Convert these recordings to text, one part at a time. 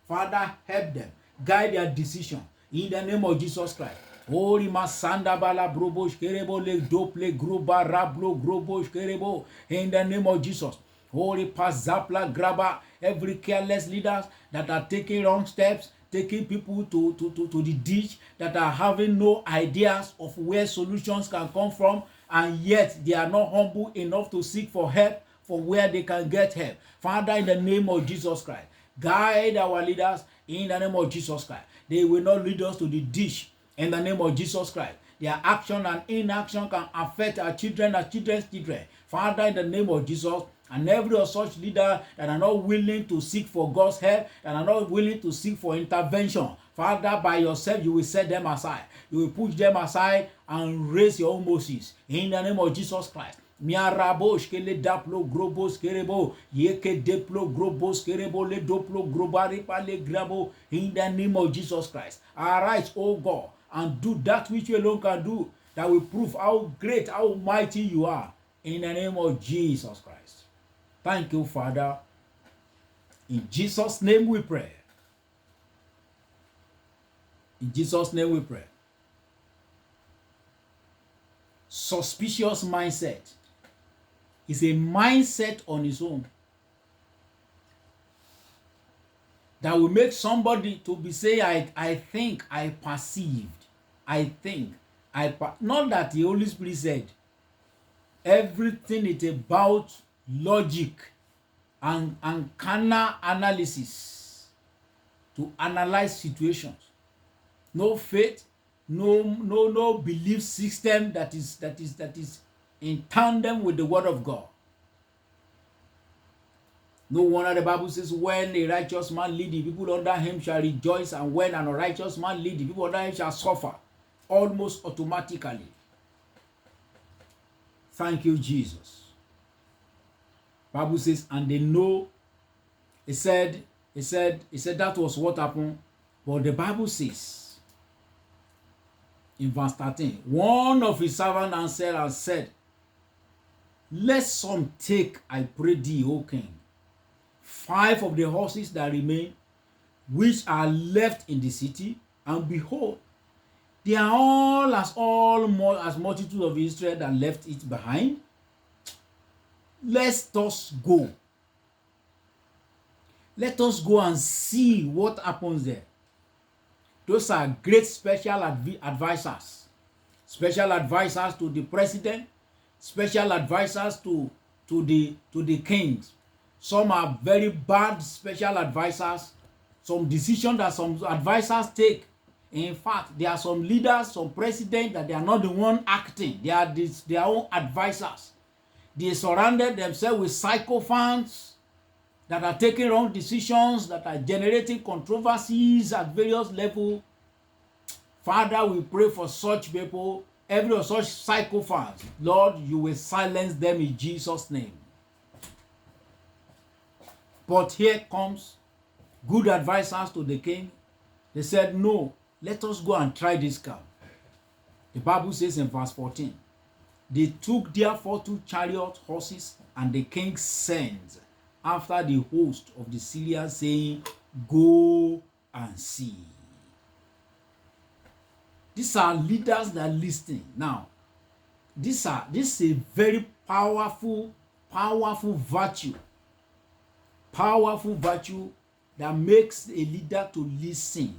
Father, help them. Guide their decision. In the name of Jesus Christ. Holy Masanda Bala Brobosh Kerebo Le Dople Gruba Rablo Grobosh Kerebo. In the name of Jesus. Holy Pazapla Graba. Every careless leaders that are taking wrong steps, taking people to the ditch, that are having no ideas of where solutions can come from, and yet they are not humble enough to seek for help for where they can get help. Father, in the name of Jesus Christ, guide our leaders in the name of Jesus Christ. They will not lead us to the ditch in the name of Jesus Christ. Their action and inaction can affect our children, our children's children. Father, in the name of Jesus, and every of such leader that are not willing to seek for God's help, that are not willing to seek for intervention, Father, by yourself, you will set them aside. You will push them aside and raise your own Moses. In the name of Jesus Christ. Miarabosh kele daplo grobos kerebo yeke deplo grobos kerebo le doplo grobari pale grabo. In the name of Jesus Christ, arise, O God, and do that which you alone can do, that will prove how great, how mighty you are. In the name of Jesus Christ. Thank you, Father. In Jesus' name we pray. In Jesus' name we pray. Suspicious mindset is a mindset on its own that will make somebody to be saying, I think, I perceived, I think, not that the Holy Spirit said. Everything is about logic and carnal analysis to analyze situations. No faith, no belief system that is in tandem with the word of God. No wonder the Bible says, when a righteous man lead, the people under him shall rejoice, and when an unrighteous man lead, the people under him shall suffer, almost automatically. Thank you, Jesus. Bible says, and they know. He said that was what happened. But the Bible says in verse 13, one of his servants answered and said, let some take, I pray thee, O king, 5 of the horses that remain, which are left in the city, and behold, they are all as multitude of Israel that left it behind. Let us go. Let us go and see what happens there. Those are great special advisors. Special advisors to the president. Special advisors to the kings. Some are very bad special advisors. Some decisions that some advisors take. In fact, there are some leaders, some presidents that they are not the one acting. They are their own advisors. They surrounded themselves with sycophants that are taking wrong decisions, that are generating controversies at various levels. Father, we pray for such people, every of such sycophants. Lord, you will silence them in Jesus' name. But here comes good advisors to the king. They said, no, let us go and try this camp. The Bible says in verse 14, they took therefore 2 chariot horses, and the king sent after the host of the Syrians, saying, go and see. These are leaders that are listening. Now, this is a very powerful virtue. Powerful virtue that makes a leader to listen.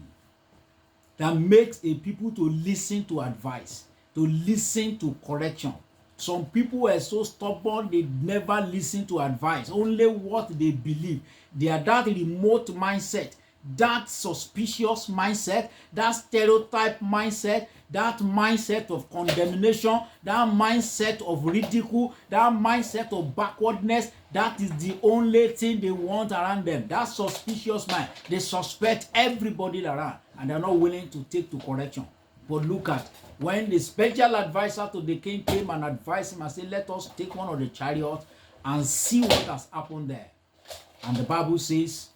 That makes a people to listen to advice, to listen to correction. Some people are so stubborn, they never listen to advice, only what they believe. They are that remote mindset, that suspicious mindset, that stereotype mindset, that mindset of condemnation, that mindset of ridicule, that mindset of backwardness. That is the only thing they want around them. That suspicious mind. They suspect everybody around, and they're not willing to take to correction. But look at, when the special advisor to the king came and advised him and said, let us take one of the chariots and see what has happened there. And the Bible says,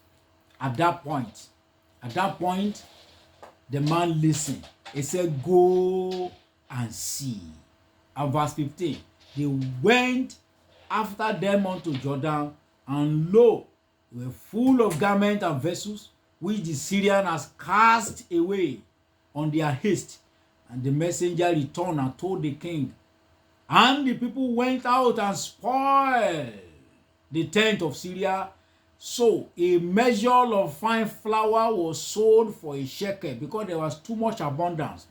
at that point, the man listened. He said, go and see. And verse 15, they went after them unto Jordan, and lo, they were full of garments and vessels, which the Syrian has cast away on their haste. And the messenger returned and told the king. And the people went out and spoiled the tent of Syria. So a measure of fine flour was sold for a shekel, because there was too much abundance,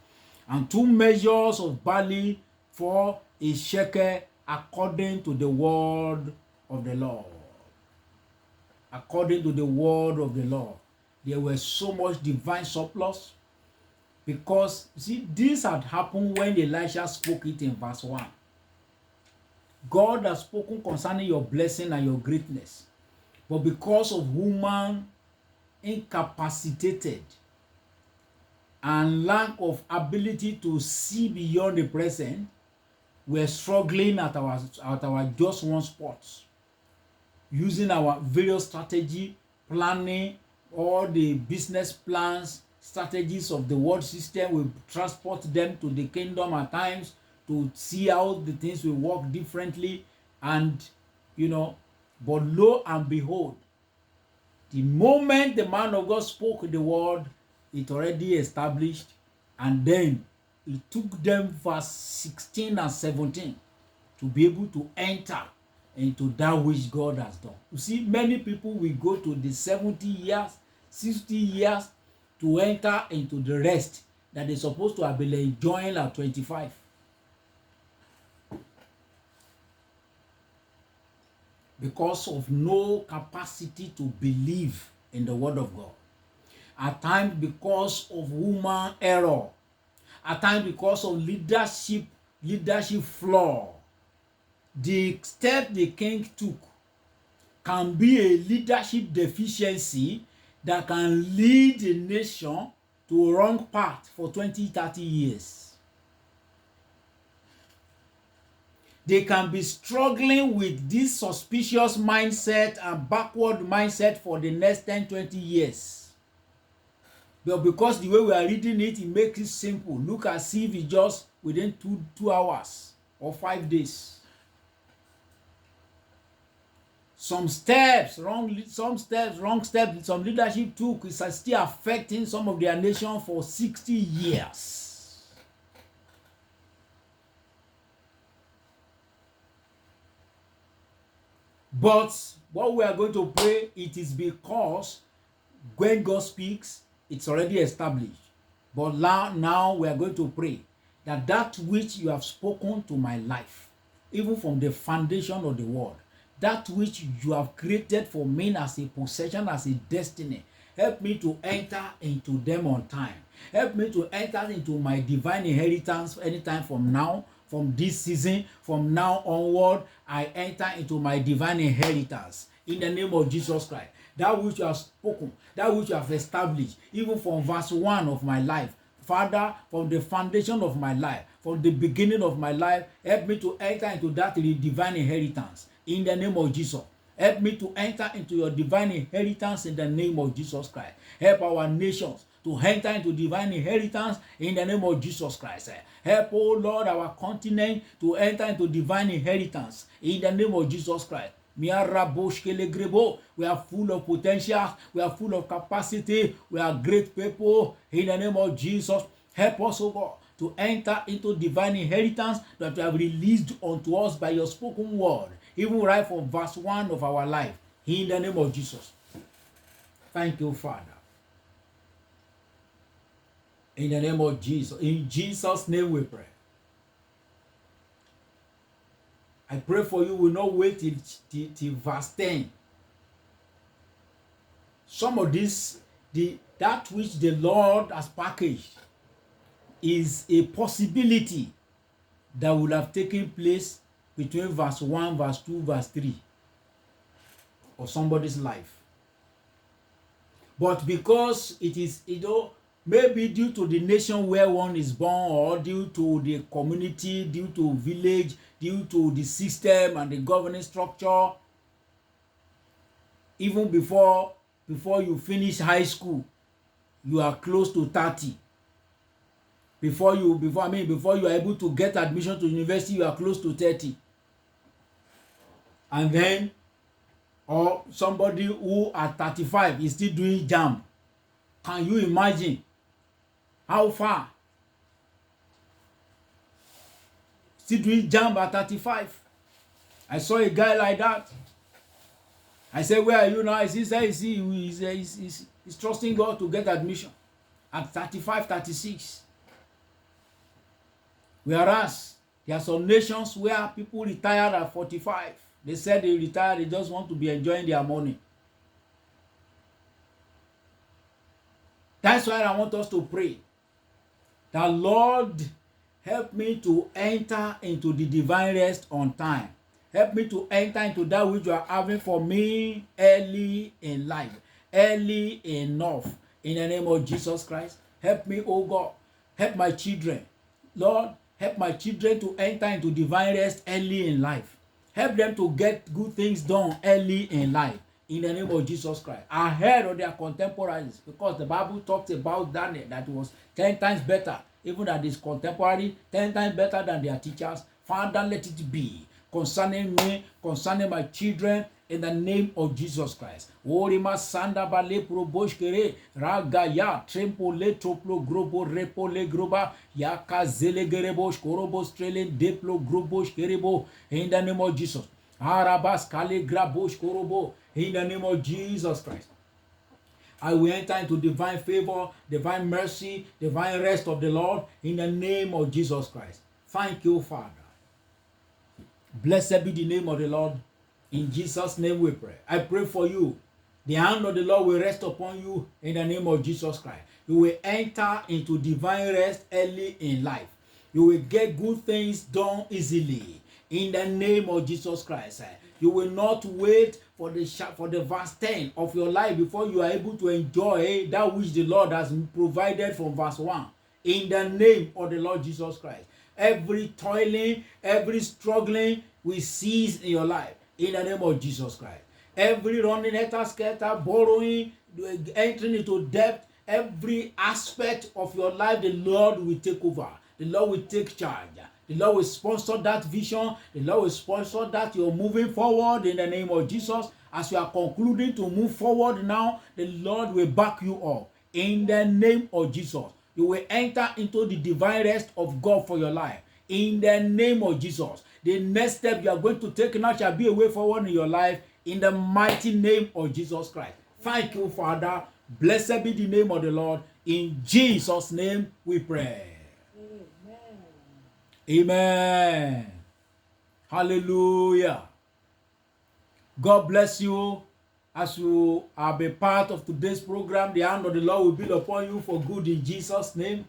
and 2 measures of barley for a shekel, according to the word of the Lord. According to the word of the Lord. There was so much divine surplus, because see, this had happened when Elisha spoke it in verse 1. God has spoken concerning your blessing and your greatness, but because of human incapacitated and lack of ability to see beyond the present, we're struggling at our just one spot, using our various strategy, planning, all the business plans, strategies of the world system. We transport them to the kingdom at times to see how the things will work differently, and but lo and behold, the moment the man of God spoke the word, it already established. And then it took them verse 16 and 17 to be able to enter into that which God has done. You see, many people will go to the 70 years, 60 years to enter into the rest that they're supposed to have been enjoying at 25. Because of no capacity to believe in the word of God. At times because of human error. At times because of leadership flaw. The step the king took can be a leadership deficiency that can lead a nation to a wrong path for 20-30 years. They can be struggling with this suspicious mindset and backward mindset for the next 10-20 years. But because the way we are reading it, it makes it simple. Look as if it's just within 2 hours or 5 days. Some leadership took is still affecting some of their nation for 60 years. But what we are going to pray, it is because when God speaks, it's already established. But now we are going to pray that which you have spoken to my life, even from the foundation of the world, that which you have created for me as a possession, as a destiny, help me to enter into them on time. Help me to enter into my divine inheritance anytime from now. From this season, from now onward, I enter into my divine inheritance in the name of Jesus Christ. That which you have spoken, that which you have established, even from verse 1 of my life. Father, from the foundation of my life, from the beginning of my life, help me to enter into that divine inheritance in the name of Jesus. Help me to enter into your divine inheritance in the name of Jesus Christ. Help our nations to enter into divine inheritance in the name of Jesus Christ. Help, oh Lord, our continent to enter into divine inheritance in the name of Jesus Christ. We are full of potential. We are full of capacity. We are great people in the name of Jesus. Help us, oh God, to enter into divine inheritance that you have released unto us by your spoken word, even right from verse 1 of our life, in the name of Jesus. Thank you, Father. In the name of Jesus. In Jesus' name we pray. I pray for you will not wait till verse 10. Some of this, that which the Lord has packaged is a possibility that will have taken place between verse 1, verse 2, verse 3 of somebody's life. But because it is, maybe due to the nation where one is born, or due to the community, due to village, due to the system and the governing structure, even before you finish high school, you are close to 30. Before you are able to get admission to university, you are close to 30. And then, or somebody who at 35 is still doing JAMB, Can you imagine how far? Still doing jump at 35. I saw a guy like that. I said, where are you now? He said he's trusting God to get admission at 35, 36. Whereas there are some nations where people retired at 45. They said they retired, they just want to be enjoying their money. That's why I want us to pray that, Lord, help me to enter into the divine rest on time. Help me to enter into that which you are having for me early in life, early enough. In the name of Jesus Christ, help me, oh God. Help my children. Lord, help my children to enter into divine rest early in life. Help them to get good things done early in life. In the name of Jesus Christ, ahead of their contemporaries, because the Bible talks about Daniel that was 10 times better, even than his contemporary, 10 times better than their teachers. Father, let it be concerning me, concerning my children, in the name of Jesus Christ. Orima sanda bale proboshkere ragaya trempo le troplo grobo repo le groba yaka zele gerebosh korobos trelen deplo grobosh kerebo. In the name of Jesus. Arabas kale grabosh korobo. In the name of Jesus Christ, I will enter into divine favor, divine mercy, divine rest of the Lord in the name of Jesus Christ. Thank you, Father. Blessed be the name of the Lord. In Jesus' name we pray. I pray for you. The hand of the Lord will rest upon you in the name of Jesus Christ. You will enter into divine rest early in life. You will get good things done easily in the name of Jesus Christ. You will not wait for the verse 10 of your life before you are able to enjoy that which the Lord has provided from verse 1. In the name of the Lord Jesus Christ. Every toiling, every struggling will cease in your life. In the name of Jesus Christ. Every running scatter, borrowing, entering into debt, every aspect of your life, the Lord will take over. The Lord will take charge. The Lord will sponsor that vision. The Lord will sponsor that you're moving forward in the name of Jesus. As you are concluding to move forward now, the Lord will back you up in the name of Jesus. You will enter into the divine rest of God for your life in the name of Jesus. The next step you are going to take now shall be a way forward in your life in the mighty name of Jesus Christ. Thank you, Father. Blessed be the name of the Lord. In Jesus' name we pray. Amen. Hallelujah. God bless you as you are a part of today's program. The hand of the Lord will be upon you for good in Jesus' name.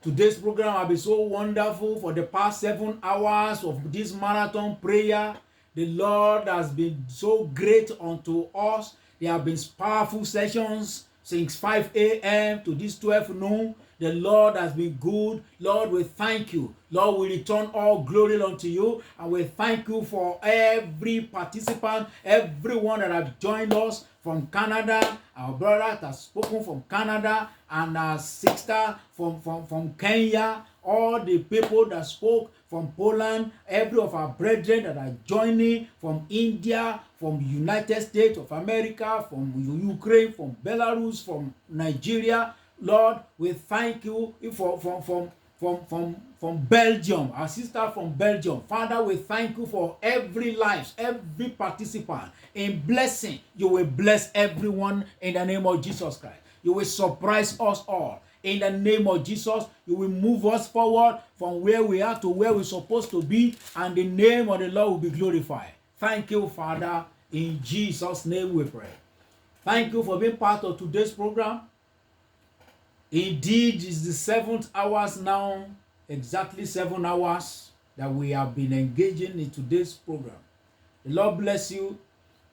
Today's program has been so wonderful for the past 7 hours of this marathon prayer. The Lord has been so great unto us. There have been powerful sessions since 5 a.m. to this 12 noon. The Lord has been good. Lord, we thank you. Lord, we return all glory unto you. And we thank you for every participant, everyone that has joined us from Canada. Our brother has spoken from Canada, and our sister from Kenya. All the people that spoke from Poland, every of our brethren that are joining from India, from United States of America, from Ukraine, from Belarus, from Nigeria. Lord, we thank you from Belgium, our sister from Belgium. Father, we thank you for every life, every participant. In blessing, you will bless everyone in the name of Jesus Christ. You will surprise us all. In the name of Jesus, you will move us forward from where we are to where we're supposed to be, and the name of the Lord will be glorified. Thank you, Father. In Jesus' name we pray. Thank you for being part of today's program. Indeed, it's the 7th hours now, exactly 7 hours that we have been engaging in today's program. The Lord bless you.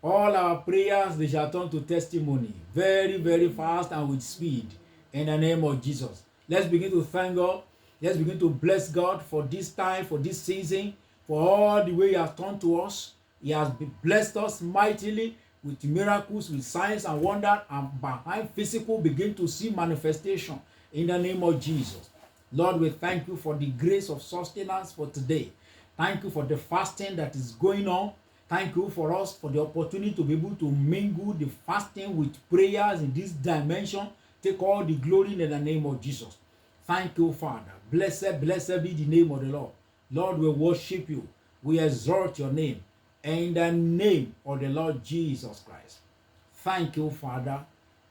All our prayers, they shall turn to testimony very, very fast and with speed in the name of Jesus. Let's begin to thank God. Let's begin to bless God for this time, for this season, for all the way He has turned to us. He has blessed us mightily with miracles, with signs and wonders, and behind physical begin to see manifestation in the name of Jesus. Lord, we thank you for the grace of sustenance for today. Thank you for the fasting that is going on. Thank you for us for the opportunity to be able to mingle the fasting with prayers in this dimension. Take all the glory in the name of Jesus. Thank you, Father. Blessed be the name of the Lord. Lord, we worship you. We exalt your name. In the name of the Lord Jesus Christ. Thank you, Father.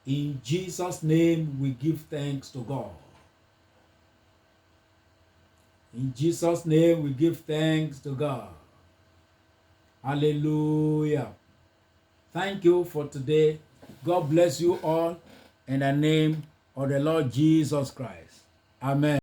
In Jesus' name, we give thanks to God. In Jesus' name, we give thanks to God. Hallelujah. Thank you for today. God bless you all in the name of the Lord Jesus Christ. Amen.